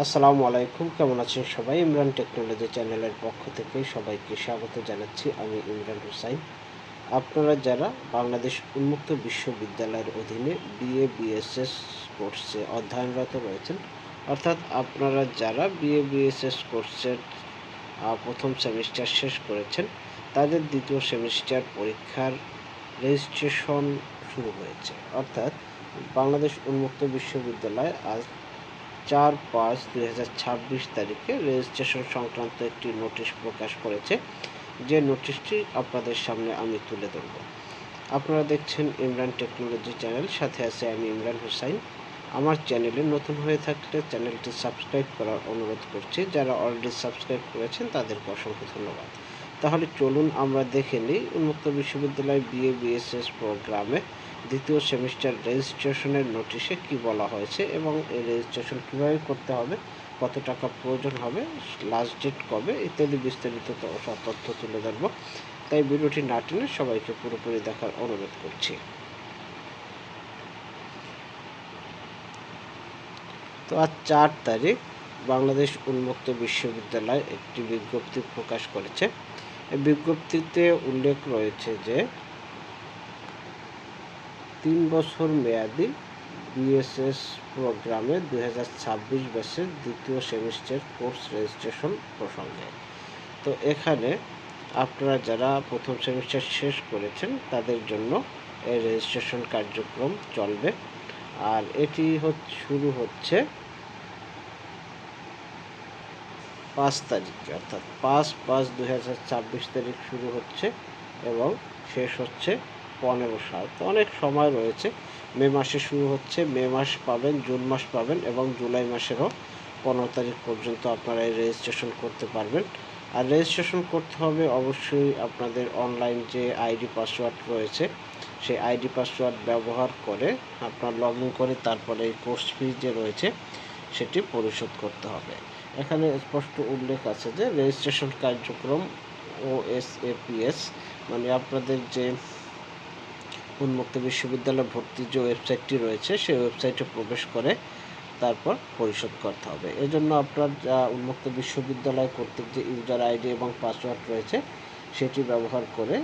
আসসালামু আলাইকুম, কেমন আছেন সবাই? ইমরান টেকনোলজি চ্যানেলের পক্ষ থেকে সবাইকে স্বাগত জানাচ্ছি। আমি ইমরান হোসাইন। আপনারা যারা বাংলাদেশ উন্মুক্ত বিশ্ববিদ্যালয়ের অধীনে বিএ-বিএসএস কোর্সে অধ্যয়নরত রয়েছেন, অর্থাৎ আপনারা যারা বিএ-বিএসএস কোর্সের প্রথম সেমিস্টার শেষ করেছেন, তাদের দ্বিতীয় সেমিস্টার পরীক্ষার রেজিস্ট্রেশন শুরু হয়েছে। অর্থাৎ বাংলাদেশ উন্মুক্ত বিশ্ববিদ্যালয় আজ 4/5/2026 তারিখে রেজিস্ট্রেশন সংক্রান্ত একটি নোটিশ প্রকাশ করেছে, যে নোটিশটি আপনাদের সামনে আমি তুলে ধরব। আপনারা দেখছেন ইমরান টেকনোলজি চ্যানেল, সাথে আছে আমি ইমরান হোসাইন। আমার চ্যানেলে নতুন হয়ে থাকলে চ্যানেলটি সাবস্ক্রাইব করার অনুরোধ করছি। যারা অলরেডি সাবস্ক্রাইব করেছেন তাদেরকে অসংখ্য ধন্যবাদ। তাহলে চলুন আমরা দেখে নিই উন্মুক্ত বিশ্ববিদ্যালয় বিএ-বিএসএস প্রোগ্রামে দ্বিতীয় সেমিস্টার রেজিস্ট্রেশনের নোটিশে কি বলা হয়েছে এবং এই রেজিস্ট্রেশন কীভাবে করতে হবে, কত টাকা প্রয়োজন হবে, লাস্ট ডেট কবে ইত্যাদি বিস্তারিত সব তথ্য তুলে ধরব। তাই ভিডিওটি না টেনে সবাইকে পুরোপুরি দেখার অনুরোধ করছি। তো আজ 4 তারিখ বাংলাদেশ উন্মুক্ত বিশ্ববিদ্যালয় একটি বিজ্ঞপ্তি প্রকাশ করেছে। এই বিজ্ঞপ্তিতে উল্লেখ রয়েছে যে 3 বছর মেয়াদি বিএসএস প্রোগ্রামে 2026 ব্যাচের দ্বিতীয় সেমিস্টার কোর্স রেজিস্ট্রেশন প্রসঙ্গে। তো এখানে আপনারা যারা প্রথম সেমিস্টার শেষ করেছেন তাদের জন্য এই রেজিস্ট্রেশন কার্যক্রম চলবে। আর এটি শুরু হচ্ছে 5 তারিখে, অর্থাৎ 5/5/2026 তারিখ শুরু হচ্ছে এবং শেষ হচ্ছে 15/7। তো অনেক সময় রয়েছে। মে মাসে শুরু হচ্ছে, মে মাস পাবেন, জুন মাস পাবেন এবং জুলাই মাসেরও 15 তারিখ পর্যন্ত আপনারা এই রেজিস্ট্রেশন করতে পারবেন। আর রেজিস্ট্রেশন করতে হবে অবশ্যই আপনাদের অনলাইন যে আইডি পাসওয়ার্ড রয়েছে, সেই আইডি পাসওয়ার্ড ব্যবহার করে আপনার লগ ইন করে তারপরে এই কোর্স ফি যে রয়েছে সেটি পরিশোধ করতে হবে। এখানে স্পষ্ট উল্লেখ আছে যে রেজিস্ট্রেশন কার্যক্রম OSAPS, মানে আপনাদের যে উন্মুক্ত বিশ্ববিদ্যালয় ভর্তির যে ওয়েবসাইটটি রয়েছে সেই ওয়েবসাইটে প্রবেশ করে তারপর পরিশোধ করতে হবে। এজন্য আপনার উন্মুক্ত বিশ্ববিদ্যালয় কর্তৃক যে ইউজার আইডি এবং পাসওয়ার্ড রয়েছে সেটি ব্যবহার করে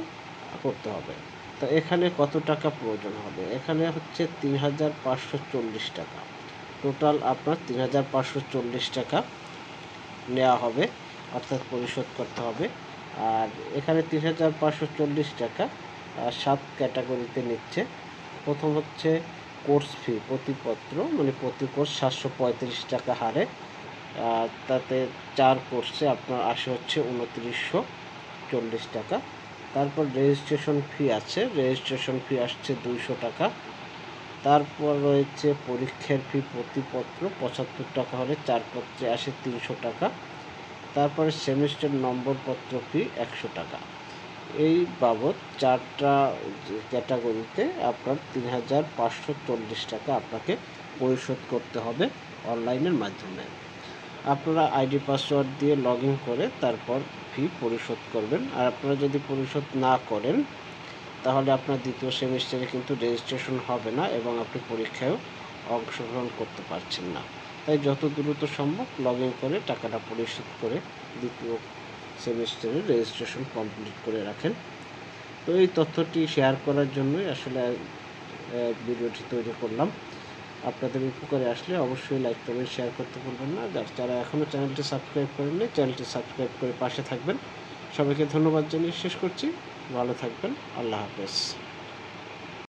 করতে হবে। তো এখানে কত টাকা প্রয়োজন হবে? এখানে হচ্ছে 3,540 টাকা। টোটাল আপনার 3,540 টাকা নেওয়া হবে, অর্থাৎ পরিশোধ করতে হবে। আর এখানে 3,540 টাকা 7 ক্যাটাগরিতে নিচ্ছে। প্রথম হচ্ছে কোর্স ফি প্রতিপত্র, মানে প্রতি কোর্স 735 টাকা হারে। তাতে 4 কোর্সে আপনার আসে হচ্ছে 2940 টাকা। তারপর রেজিস্ট্রেশন ফি আছে, রেজিস্ট্রেশন ফি আসছে 200 টাকা। তারপর রয়েছে পরীক্ষার ফি প্রতিপত্র 75 টাকা হলে 4 পত্রে আসে 300 টাকা। তারপরে সেমিস্টার নম্বরপত্র ফি 100 টাকা। এই বাবদ 4টা ক্যাটাগরিতে আপনার 3,540 টাকা আপনাকে পরিশোধ করতে হবে অনলাইনের মাধ্যমে। আপনারা আইডি পাসওয়ার্ড দিয়ে লগ ইন করে তারপর ফি পরিশোধ করবেন। আর আপনারা যদি পরিশোধ না করেন তাহলে আপনার দ্বিতীয় সেমিস্টারে কিন্তু রেজিস্ট্রেশন হবে না এবং আপনি পরীক্ষায়ও অংশগ্রহণ করতে পারছেন না। তাই যত দ্রুত সম্ভব লগ ইন করে টাকাটা পরিশোধ করে দ্বিতীয় সেমিস্টারে রেজিস্ট্রেশন কমপ্লিট করে রাখেন। তো এই তথ্যটি শেয়ার করার জন্যই আসলে ভিডিওটি তৈরি করলাম। আপনাদের উপকারে আসলে অবশ্যই লাইক করবেন, শেয়ার করতে ভুলবেন না। যারা এখনও চ্যানেলটি সাবস্ক্রাইব করেননি চ্যানেলটি সাবস্ক্রাইব করে পাশে থাকবেন। সবাইকে ধন্যবাদ জানিয়ে শেষ করছি। ভালো থাকবেন। আল্লাহ হাফেজ।